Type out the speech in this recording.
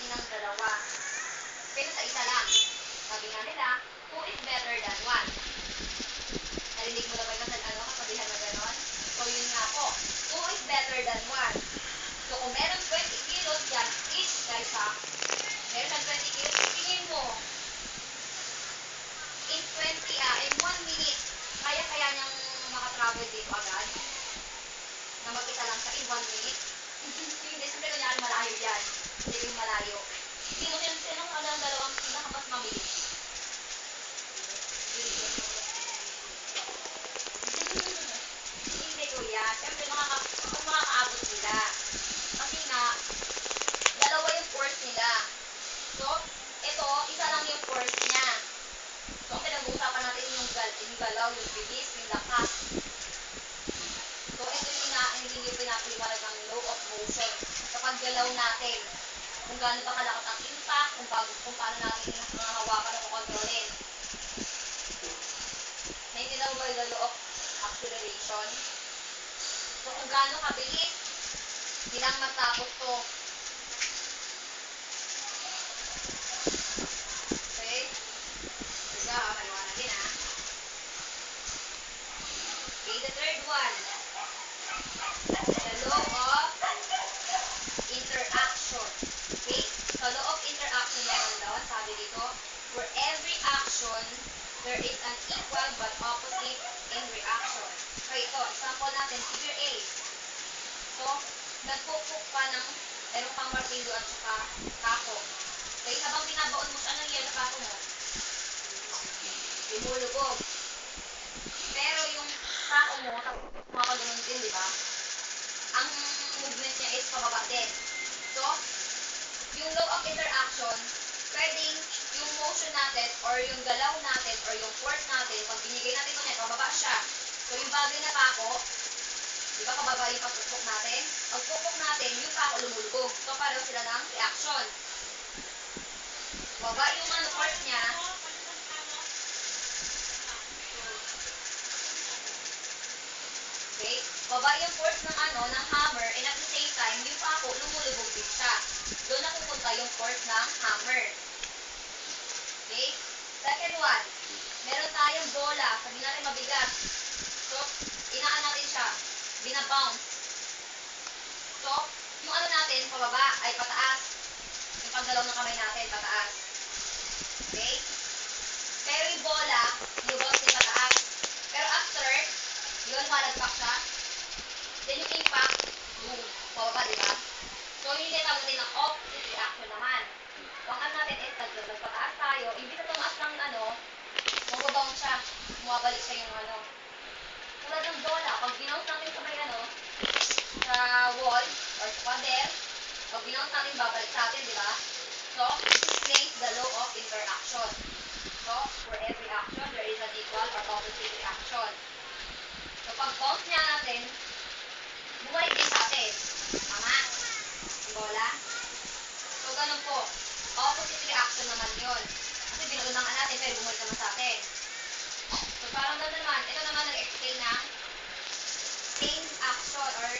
ng dalawa. Pero sa isa lang. Sabi nga nila, 2 is better than 1. Narinig mo na ba yung kasabihan na gano'n? So, yun nga po. 2 is better than 1. So, kung meron 20 kilos yan, each guys ha, meron ng 20 kilos, tingin mo, in 1 minute, kaya niyang makatravel dito agad? Na mag-isa lang siya in 1 minute? Hindi, siyempre kunyari malayo yan. Hindi yung malayo. Hindi mo sinong ang dalawang pinakamas mabilis. Hindi kuya. Siyempre makakaabot sila. Kasi nga, dalawa yung force nila. So, ito, isa lang yung force niya. So, ang pinag-uusapan natin yung galaw, yung bilis, yung lakas. So, ito yung pinapaliwanag ng law of motion. Kapag galaw natin, kung gaano ba kalakas ang impact, kung paano natin hawakan o kontrolin. Naintindihan mo ba yung law of acceleration? So, kung gaano kabilis, hindi lang matapos to. Okay? Sige, maliwanag din ha. Okay, the third one. The law of interaction. Okay? Sa law of interaction naman daw, sabi dito, for every action, there is an equal but opposite in reaction. Okay, ito, example natin, figure A. So, nagpupuk pa ng meron pang martilyo at saka kako. Okay, habang binabaon mo siya, anong yelo kako mo? Lumulubog. Pero yung kako mo, makakagunon din, di ba? Ang movement niya is pababa din. So, yung law of interaction, pwedeng yung motion natin or yung galaw natin or yung force natin, pag binigay natin ito niya, pababa siya. So, yung bagay na pako, di ba pababa yung pagpupok natin? Pag pupok natin, yung pako lumulubog. So, pareho sila ng reaction. Baba yung force niya. Okay? Baba yung force ng ng hammer, and at the same time, yung pako lumulubog din siya. Doon napupunta yung force ng hammer. Okay? Second one, meron tayong bola. Sabihin natin mabigat. So, inaan natin siya. Binabounce. So, yung natin, pababa, ay pataas. Yung paggalaw ng kamay natin, pataas. Okay? Pero yung bola, lubounce din pataas. Pero after, yun, malagpak siya. Then yung impact, boom, pababa, diba? So, yung tinatawag natin ng opposite reaction naman. So, ang natin is, nagpataas tayo, imbis na tumaas ng mababounce siya. Bumabalik siya yung tulad ng bola, pag binounce natin sa may sa wall, or sa pader, pag binounce natin, babalik sa atin, di ba? So, this explains the law of interaction. So, for every action, there is an equal or opposite reaction. So, pag bounce niya natin, bumalik din sa atin. Tama? Bola? So, ganun po. Opposite reaction naman yun. Kasi binulungan natin, pero bumalik naman sa atin. So, parang naman, ito naman nag-explain ng same action or